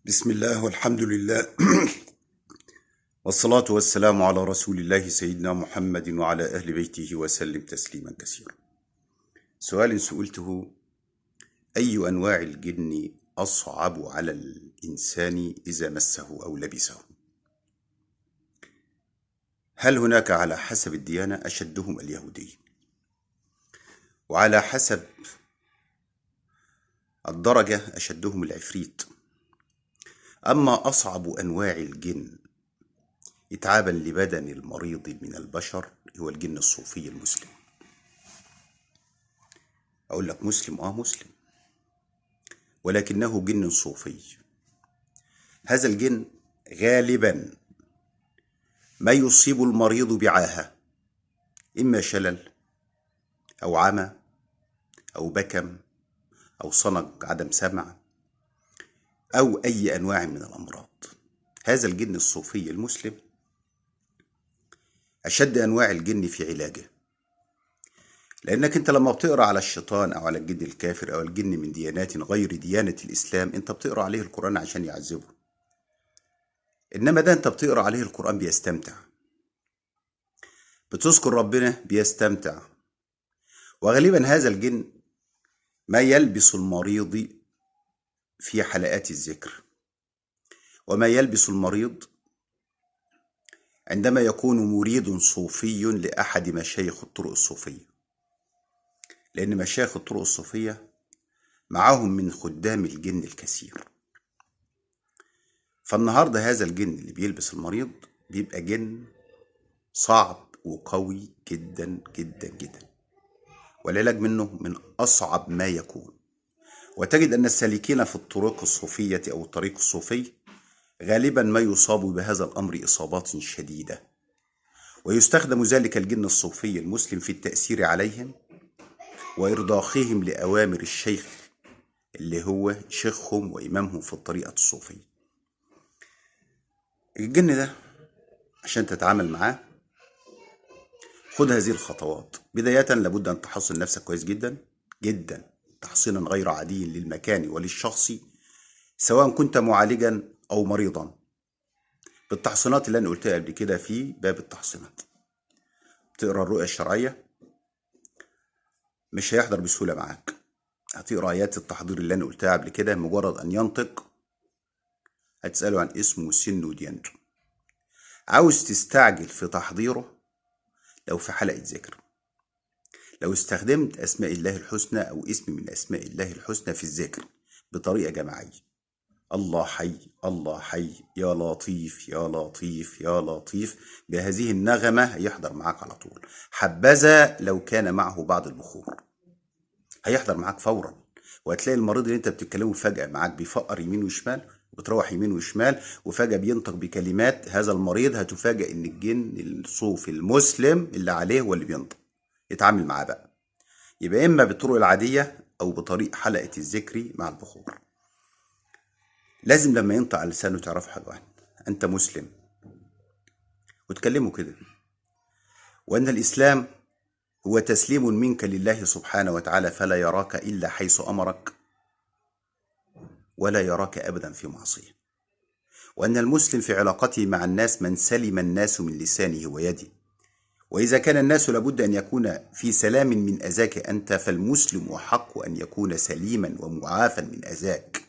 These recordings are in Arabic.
بسم الله والحمد لله والصلاة والسلام على رسول الله سيدنا محمد وعلى أهل بيته وسلم تسليما كثيرا. سؤال سئلته: أي أنواع الجن أصعب على الإنسان إذا مسه أو لبسه؟ هل هناك على حسب الديانة أشدهم اليهودي، وعلى حسب الدرجة أشدهم العفريت. أما أصعب أنواع الجن إتعابا لبدن المريض من البشر هو الجن الصوفي المسلم. أقول لك مسلم، مسلم، ولكنه جن صوفي. هذا الجن غالبا ما يصيب المريض بعاهة، إما شلل أو عمى أو بكم أو صنج عدم سمع أو أي أنواع من الأمراض. هذا الجن الصوفي المسلم أشد أنواع الجن في علاجه، لأنك أنت لما بتقرأ على الشيطان أو على الجن الكافر أو الجن من ديانات غير ديانة الإسلام، أنت بتقرأ عليه القرآن عشان يعذبه، إنما ده أنت بتقرأ عليه القرآن بيستمتع، بتذكر ربنا بيستمتع. وغالبا هذا الجن ما يلبس المريض في حلقات الذكر، وما يلبس المريض عندما يكون مريد صوفي لأحد مشايخ الطرق الصوفية، لأن مشايخ الطرق الصوفية معهم من خدام الجن الكثير. فالنهاردة هذا الجن اللي بيلبس المريض بيبقى جن صعب وقوي جدا جدا جدا، والعلاج منه من أصعب ما يكون. وتجد أن السالكين في الطرق الصوفية أو الطريق الصوفي غالبا ما يصابوا بهذا الأمر إصابات شديدة، ويستخدم ذلك الجن الصوفي المسلم في التأثير عليهم وإرضاخهم لأوامر الشيخ اللي هو شيخهم وإمامهم في الطريقة الصوفية. الجن ده عشان تتعامل معاه خد هذه الخطوات. بداية لابد أن تحصن نفسك كويس جدا جدا، تحصينا غير عادي للمكان وللشخص، سواء كنت معالجا أو مريضا، بالتحصينات اللي أنا قلتها قبل كده في باب التحصينات. تقرأ الرؤية الشرعية مش هيحضر بسهولة معاك، هتقرأ آيات التحضير اللي أنا قلتها قبل كده، مجرد أن ينطق هتسأله عن اسمه وسنه وديانته. عاوز تستعجل في تحضيره، لو في حلقة ذكر، لو استخدمت أسماء الله الحسنى أو اسم من أسماء الله الحسنى في الذكر بطريقة جماعية، الله حي الله حي يا لطيف يا لطيف يا لطيف، بهذه النغمة هيحضر معاك على طول. حبذا لو كان معه بعض البخور، هيحضر معاك فورا. وهتلاقي المريض اللي انت بتتكلمه فجأة معاك بيفقر يمين وشمال، وبتروح يمين وشمال، وفجأة بينطق بكلمات. هذا المريض هتفاجأ ان الجن الصوفي المسلم اللي عليه هو اللي بينطق. اتعامل معاه بقى، يبقى اما بالطرق العادية او بطريق حلقة الذكر مع البخور. لازم لما ينطق على لسانه تعرف حاجة واحدة: انت مسلم، وتكلمه كده، وان الاسلام هو تسليم منك لله سبحانه وتعالى، فلا يراك الا حيث امرك ولا يراك ابدا في معصية. وأن المسلم في علاقته مع الناس من سلم الناس من لسانه ويده، وإذا كان الناس لابد أن يكون في سلام من أذاك أنت، فالمسلم أحق أن يكون سليما ومعافا من أذاك.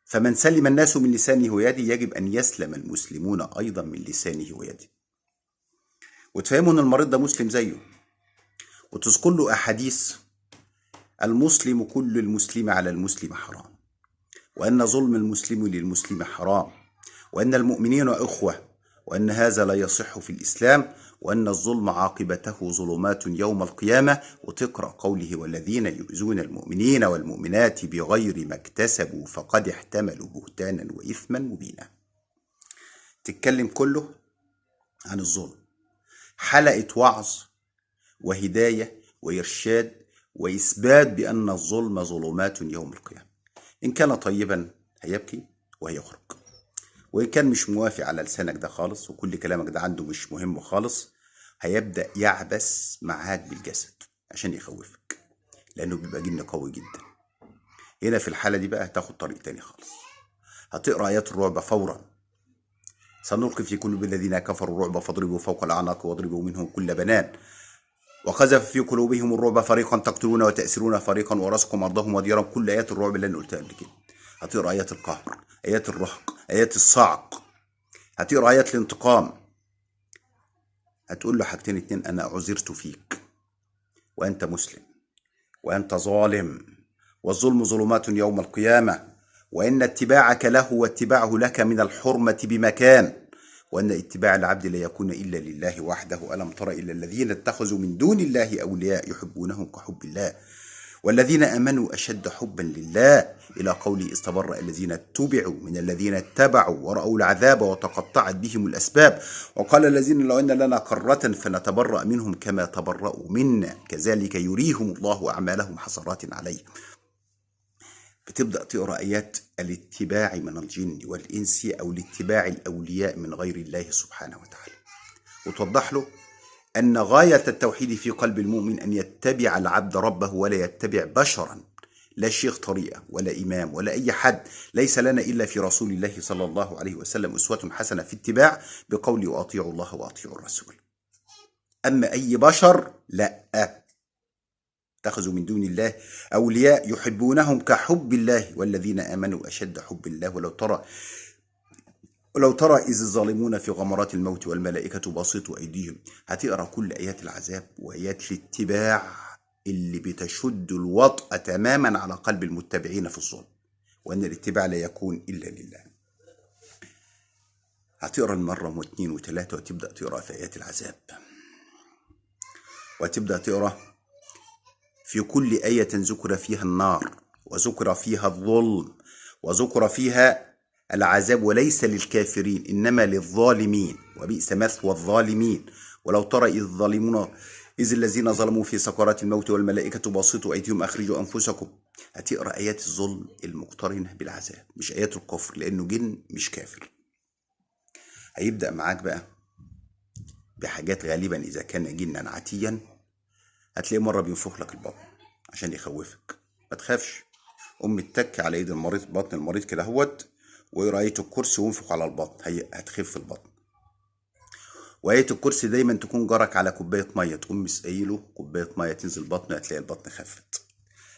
فمن سلم الناس من لسانه ويده يجب أن يسلم المسلمون أيضا من لسانه ويده. وتفهموا أن المريض ده مسلم زيه، وتذكر له أحاديث: المسلم كل المسلم على المسلم حرام، وأن ظلم المسلم للمسلم حرام، وأن المؤمنين إخوة، وأن هذا لا يصح في الإسلام، وأن الظلم عاقبته ظلمات يوم القيامة. وتقرأ قوله: والذين يؤذون المؤمنين والمؤمنات بغير ما اكتسبوا فقد احتملوا بهتانا وإثما مبينا. تتكلم كله عن الظلم، حلقة وعظ وهداية وإرشاد وإثبات بأن الظلم ظلمات يوم القيامة. إن كان طيبا هيبكي وهيخرج، وإن كان مش موافق على لسانك ده خالص وكل كلامك ده عنده مش مهم خالص، هيبدأ يعبس معاك بالجسد عشان يخوفك، لأنه بيبقى جن قوي جدا. هنا في الحالة دي بقى هتاخد طريق تاني خالص، هتقرأ آيات الرعب فورا. سنلقي في قلوب الذين كفروا الرعب فاضربوا فوق الأعناق واضربوا منهم كل بنان وقذف في قلوبهم الرعب فريقا تقتلون وتأسرون فريقا ورزقكم أرضهم وديارهم. كل آيات الرعب اللي أنا قلتها قبل كده. هتقرأ آيات القهر، آيات الرهق، آيات الصعق، هتقرأ آيات الانتقام. هتقول له حاجتين اتنين: أنا عذرت فيك وأنت مسلم وأنت ظالم، والظلم ظلمات يوم القيامة، وإن اتباعك له واتباعه لك من الحرمة بمكان، وأن اتباع العبد لا يكون إلا لله وحده. ألم تر إلى الذين اتخذوا من دون الله أولياء يحبونهم كحب الله والذين آمنوا أشد حبا لله، إلى قوله استبرأ الذين اتبعوا من الذين اتبعوا ورأوا العذاب وتقطعت بهم الأسباب، وقال الذين لو أن لنا كرة فنتبرأ منهم كما تبرأوا منا كذلك يريهم الله أعمالهم حسرات عليهم. بتبدأ تقرأ آيات الاتباع من الجن والإنس أو الاتباع الأولياء من غير الله سبحانه وتعالى، وتوضح له أن غاية التوحيد في قلب المؤمن أن يتبع العبد ربه ولا يتبع بشرا، لا شيخ طريقة ولا إمام ولا أي حد. ليس لنا إلا في رسول الله صلى الله عليه وسلم أسوة حسنة في اتباع، بقول وأطيعوا الله وأطيعوا الرسول. أما أي بشر لا، اتخذوا من دون الله أولياء يحبونهم كحب الله والذين آمنوا أشد حب الله. ولو ترى إذ الظالمون في غمرات الموت والملائكة باسطوا أيديهم. هتقرأ كل آيات العذاب وآيات الاتباع اللي بتشد الوطأ تماما على قلب المتبعين في الظلم، وأن الاتباع لا يكون إلا لله. هتقرأ المرة واثنين وثلاثة، وتبدأ تقرأ في آيات العذاب، وتبدأ تقرأ في كل آية ذكر فيها النار وذكر فيها الظلم وذكر فيها العذاب، وليس للكافرين إنما للظالمين، وبئس مثوى الظالمين. ولو ترى إذ الذين ظلموا في سكرات الموت والملائكة باسطوا أيديهم أخرجوا أنفسكم. هتقرأ آيات الظلم المقترنة بالعذاب، مش آيات الكفر، لأنه جن مش كافر. هيبدأ معاك بقى بحاجات غالبا إذا كان جنا عتيا هتلاقيه مرة بينفخ لك البطن عشان يخوفك. ما تخافش، اتك على ايد المريض، بطن المريض كده اهوت، واقرا آية الكرسي وانفخ على البطن، هتخف البطن. وآية الكرسي دايما تكون جارك على كوباية مية، تقوم مسقيله كوباية مية تنزل بطنه، هتلاقي البطن خفت.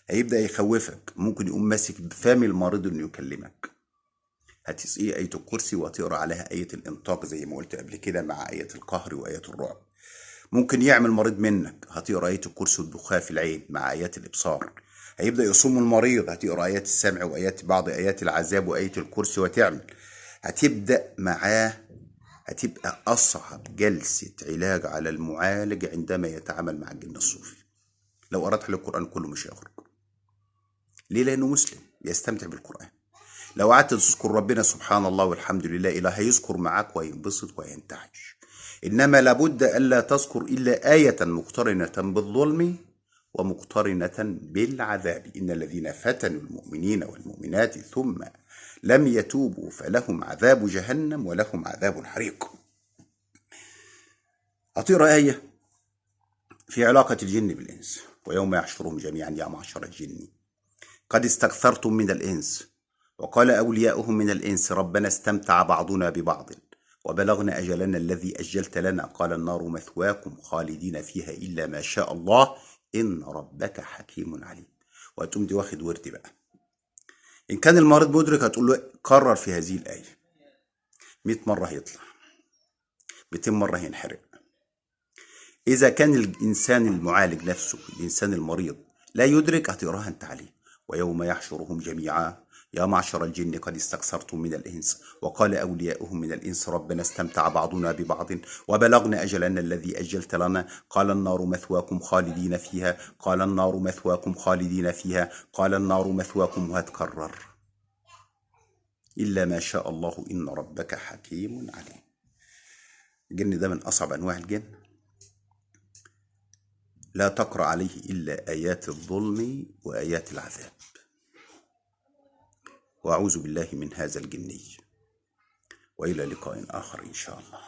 هيبدأ يخوفك، ممكن يقوم ماسك بفم المريض انه يكلمك. هتسقيه آية الكرسي وتقرا عليها آية الإنطاق زي ما قلت قبل كده، مع آية القهر وآية الرعب. ممكن يعمل مريض منك، هتقرا آية الكرسي والبخاء في العين مع آيات الإبصار. هيبدأ يصوم المريض، هتقرا آيات السمع وآيات بعض آيات العذاب وآية الكرسي وتعمل. هتبدأ معاه، هتبقى أصعب جلسة علاج على المعالج عندما يتعامل مع الجن الصوفي. لو قرأت عليه القرآن كله مش هيخرج. ليه؟ لأنه مسلم يستمتع بالقرآن. لو قعدت تذكر ربنا سبحان الله والحمد لله، إله هيذكر معاك وينبسط وينتعش. إنما لابد ألا تذكر إلا آية مقترنة بالظلم ومقترنة بالعذاب. إن الذين فتنوا المؤمنين والمؤمنات ثم لم يتوبوا فلهم عذاب جهنم ولهم عذاب الحريق. هتقرأ آية في علاقة الجن بالإنس: ويوم يحشرهم جميعا يا معشر الجن قد استكثرتم من الإنس وقال أولياؤهم من الإنس ربنا استمتع بعضنا ببعض وبلغنا أجلنا الذي أجلت لنا قال النار مثواكم خالدين فيها إلا ما شاء الله إن ربك حكيم عليم. وهتقوم دي واخد ورد بقى. إن كان المريض مدرك هتقول له كرر في هذه الآية 100 مرة هيطلع، 200 مرة هينحرق. إذا كان الإنسان المعالج نفسه، الإنسان المريض لا يدرك، هتقراها أنت عليه: ويوم يحشرهم جميعا يا معشر الجن قد استكثرتم من الإنس وقال أولياؤهم من الإنس ربنا استمتع بعضنا ببعض وبلغنا أجلنا الذي أجلت لنا قال النار مثواكم خالدين فيها قال النار مثواكم خالدين فيها قال النار مثواكم. وهتكرر إلا ما شاء الله إن ربك حكيم عليم. الجن ده من أصعب أنواع الجن، لا تقرأ عليه إلا آيات الظلم وآيات العذاب. وأعوذ بالله من هذا الجني، وإلى لقاء آخر إن شاء الله.